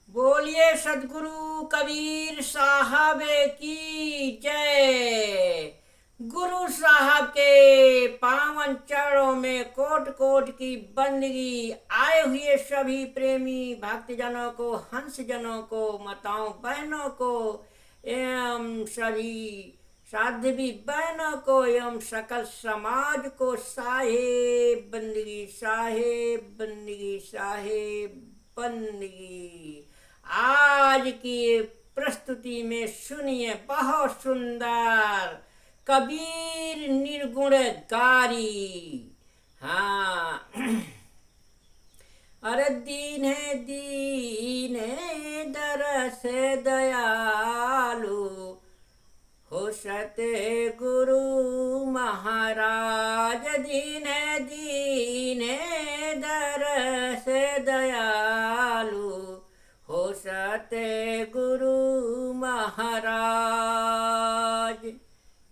बोलिए सदगुरु कबीर साहब की जय। गुरु साहब के पावन चरणों में कोट कोट की बंदगी। आए हुए सभी प्रेमी भक्तजनों को, हंस जनों को, माताओं बहनों को एवं सभी साध्वी बहनों को एवं सकल समाज को साहेब बंदगी, साहेब बंदगी, साहेब बंदगी। आज की प्रस्तुति में सुनिए बहुत सुंदर कबीर निर्गुण गारी। हाँ। अरे दीन है दीन है दरस दयालु, हो सते गुरु महाराज। दीन है दरस दयालु, हो सते गुरु महाराज।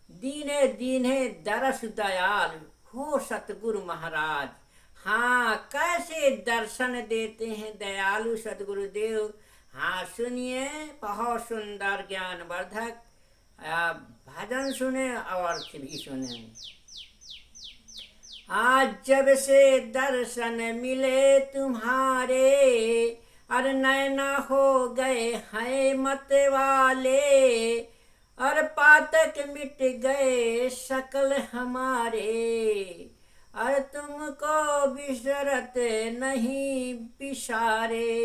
दीन है दरस दयालु, हो सतगुरु महाराज। हाँ, कैसे दर्शन देते हैं दयालु सतगुरुदेव। हाँ सुनिए, बहुत सुंदर ज्ञानवर्धक भजन सुने और भी सुने। आज जब से दर्शन मिले तुम्हारे, अरे नैना हो गए हैं मत वाले, और पातक मिट गए शकल हमारे, और तुमको बिसरत नहीं बिसारे।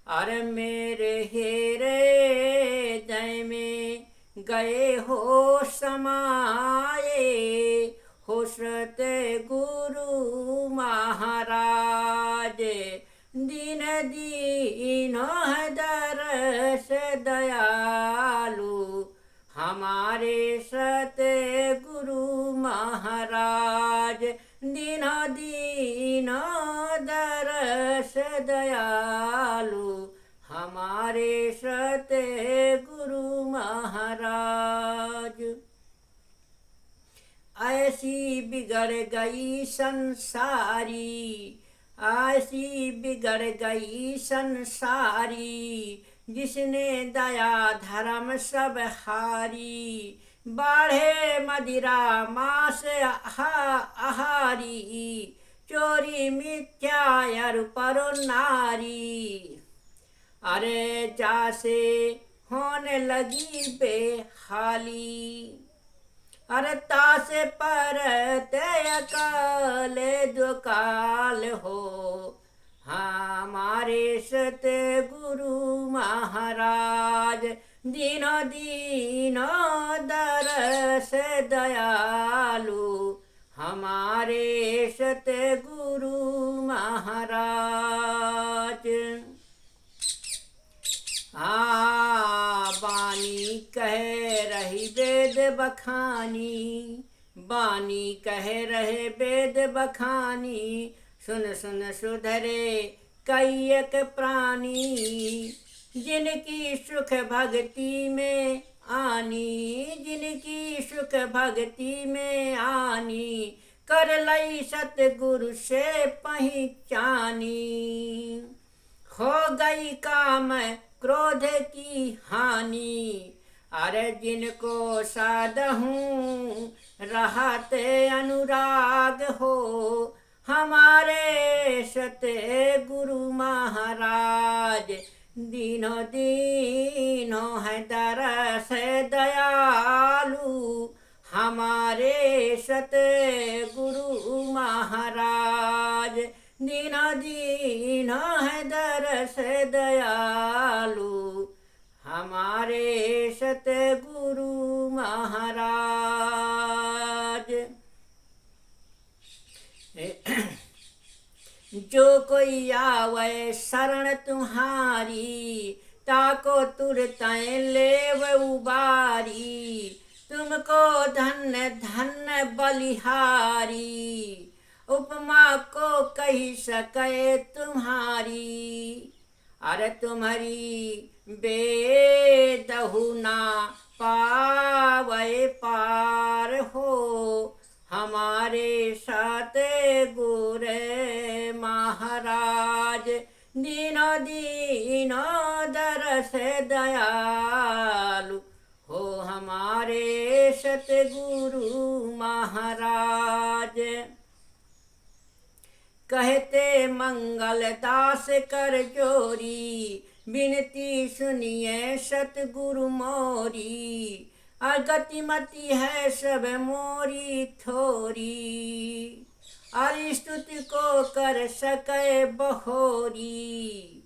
अरे मेरे हेरे जय में गए हो समाए, हो सते गुरु महाराज। दीन है दरस दयालु, हमारे सते गुरु महाराज। दीन दरस दयालु, हमारे सते गुरु महाराज। ऐसी बिगड़ गई संसारी, ऐसी बिगड़ गई संसारी, जिसने दया धर्म सब हारी। बाढ़े मदिरा मास आहारी, चोरी मिथ्या परो नारी। अरे जासे होने लगी बेहाली, अरे तासे पर तय काले दो काल हो, हमारे सते गुरु महाराज। दीनो दरस दयालु, हमारे सते गुरु महाराज। बानी कह रही वेद बखानी, बानी कह रहे वेद बखानी, सुन सुन सुधरे कई एक प्राणी, जिनकी सुख भक्ति में आनी, जिनकी सुख भक्ति में आनी, कर लई सतगुरु से पहचानी। हो गई काम क्रोध की हानि, अरे जिनको साधहूँ रहते अनुराग हो, हमारे सते गुरु महाराज। दीनो है दरस दयालु, हमारे सते गुरु महाराज। दीनो है दरस दयालु, हमारे सतगुरु महाराज। जो कोई आवे शरण तुम्हारी, ताको तुरतै लेव उबारी, तुमको धन्य धन्य बलिहारी, उपमा को कही सके तुम्हारी। अरे तुम्हारी बेदहु ना पावे पार हो, हमारे साथ गुरे महाराज। दीनो दरस दयालु हो हमारे सतगुरु महाराज। कहते मंगल दास कर जोरी, बिनती सुनिए सतगुरु मोरी। अगतिमति है सब मोरी थोरी, और स्तुति को कर सके बहोरी।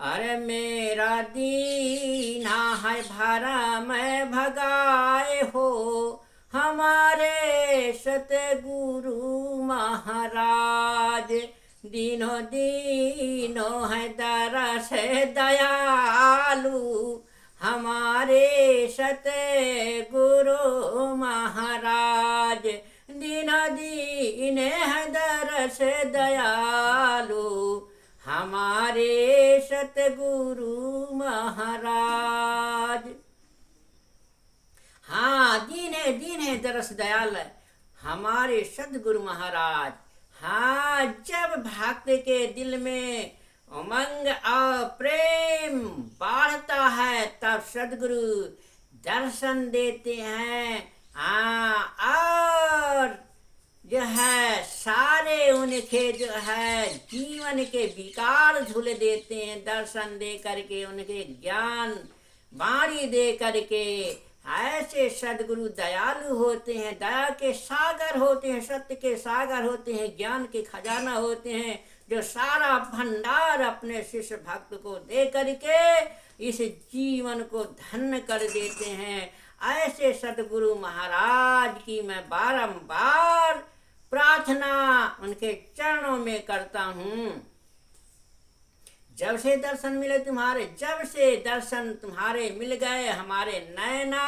अरे मेरा दीना है भरा मैं भगाए हो हमारे सतगुरु महाराज। दीनो दीनो है दरस दयालु हमारे सतगुरु महाराज। दीनो दीन है दरस दयालु हमारे सतगुरु महाराज। हाँ, दीन है दरस दयाल हमारे सतगुरु महाराज। हाँ, जब भक्त के दिल में उमंग और प्रेम बढ़ता है तब सतगुरु दर्शन देते हैं। हाँ, और जो है सारे उनके जो है जीवन के विकार धुल देते हैं दर्शन दे करके, उनके ज्ञान वाणी दे करके। ऐसे सदगुरु दयालु होते हैं, दया के सागर होते हैं, सत्य के सागर होते हैं, ज्ञान के खजाना होते हैं, जो सारा भंडार अपने शिष्य भक्त को दे करके इस जीवन को धन्य कर देते हैं। ऐसे सतगुरु महाराज की मैं बारंबार प्रार्थना उनके चरणों में करता हूँ। जब से दर्शन मिले तुम्हारे, जब से दर्शन तुम्हारे मिल गए, हमारे नैना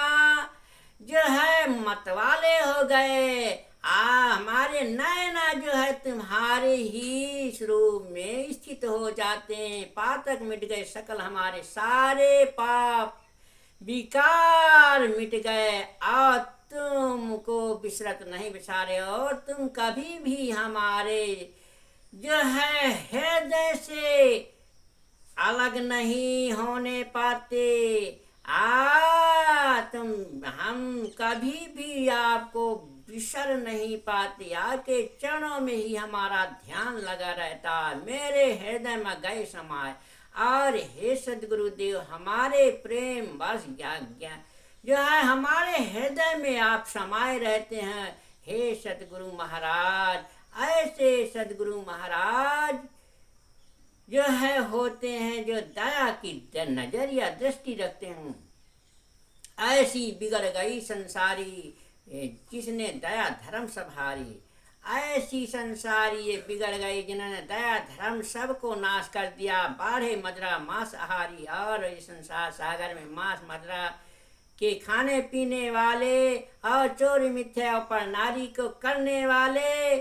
जो है मतवाले हो गए। हमारे नैना जो है तुम्हारे ही स्वरूप में स्थित हो जाते हैं। पातक मिट गए, सकल हमारे सारे पाप विकार मिट गए, और तुमको बिसरत नहीं बिसारे, और तुम कभी भी हमारे जो है हृदय से अलग नहीं होने पाते। हम कभी भी आपको बिसर नहीं पाते, आपके चरणों में ही हमारा ध्यान लगा रहता, मेरे हृदय में गए समाए। और हे सदगुरुदेव, हमारे प्रेम बस ज्ञान जो है हमारे हृदय में आप समाये रहते हैं। हे सदगुरु महाराज, ऐसे सदगुरु महाराज जो है होते हैं, जो दया की नजर या दृष्टि रखते हैं। ऐसी बिगड़ गई संसारी जिसने दया धर्म संभारी, ऐसी संसारी ये बिगड़ गई जिन्होंने दया धर्म सबको नाश कर दिया। बाढ़े मदरा मांस आहारी, और इस संसार सागर में मांस मदरा के खाने पीने वाले और चोरी मिथ्या पर नारी को करने वाले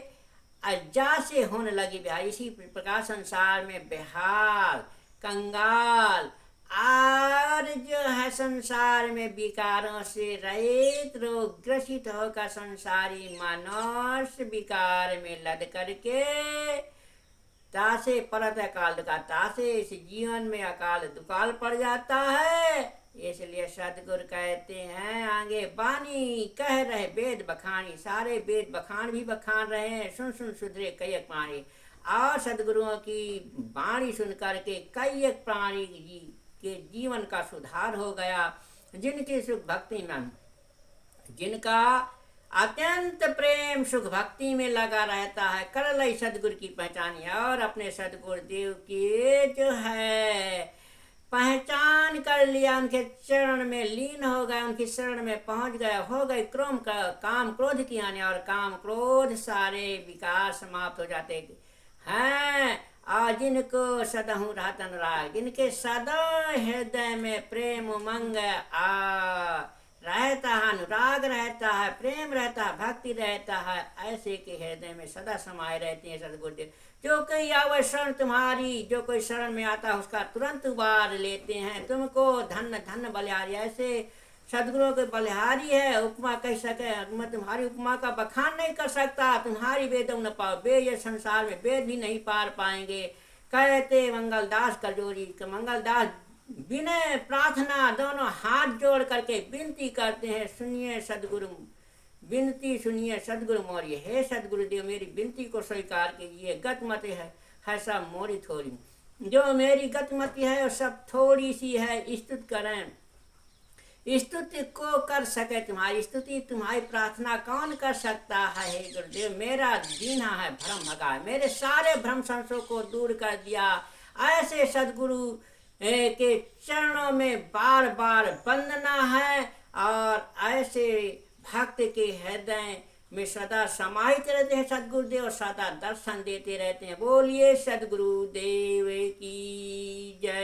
अज्जा से होने लगी बिहार। इसी प्रकार संसार में बेहाल कंगाल और जो है संसार में विकारों से रहित रोग ग्रसित होकर संसारी मनुष्य विकार में लद करके तासे परत अकाल का तासे इस जीवन में अकाल दुकाल पड़ जाता है। इसलिए सदगुरु कहते हैं, आगे बानी कह रहे वेद बखानी, सारे वेद बखान भी बखान रहे हैं, सुन सुन सुधरे कई एक प्राणी। और सदगुरुओं की वाणी सुन करके कई एक प्राणी के जीवन का सुधार हो गया। जिनकी सुख भक्ति में, जिनका अत्यंत प्रेम सुख भक्ति में लगा रहता है, कर लई सदगुरु की पहचानी, और अपने सदगुरुदेव की जो है पहचान कर लिया, उनके चरण में लीन हो गए, उनकी शरण में पहुंच गए, हो गए क्रोम का काम क्रोध की आने, और काम क्रोध सारे विकार समाप्त हो जाते हैं। और जिनको सदहु रहत अनुराग, जिनके सदा हृदय में प्रेम उमंग रहता है, अनुराग रहता है, प्रेम रहता है, भक्ति रहता है, ऐसे के हृदय में सदा समाये रहते हैं सदगुरुदेव। जो कोई आवे शरण तुम्हारी, जो कोई शरण में आता है उसका तुरंत उबार लेते हैं। तुमको धन्य धन्य बलिहारी, ऐसे सदगुरुओं के बलिहारी है, उपमा कह सके, मैं तुम्हारी उपमा का बखान नहीं कर सकता। तुम्हारी वेदों न पाओ, वेद ये संसार में वेद भी नहीं पार पाएंगे। कहते मंगलदास कजोरी, मंगलदास विनय प्रार्थना दोनों हाथ जोड़ करके विनती करते हैं, सुनिए सदगुरु, विनती सुनिए सदगुरु मोरी। हे सदगुरुदेव, मेरी विनती को स्वीकार कीजिए। गतमति है सब मोरी थोड़ी, जो मेरी गतमति है वो सब थोड़ी सी है। स्तुति करें, स्तुति को कर सके तुम्हारी स्तुति, तुम्हारी प्रार्थना कौन कर सकता है। हे गुरुदेव, मेरा दीना है भ्रम भगा, मेरे सारे भ्रम संशयों को दूर कर दिया। ऐसे सदगुरु के चरणों में बार बार वंदना है, और ऐसे भक्त के हृदय में सदा समाहित रहते हैं सदगुरुदेव, सदा दर्शन देते रहते हैं। बोलिए सदगुरुदेव की जय।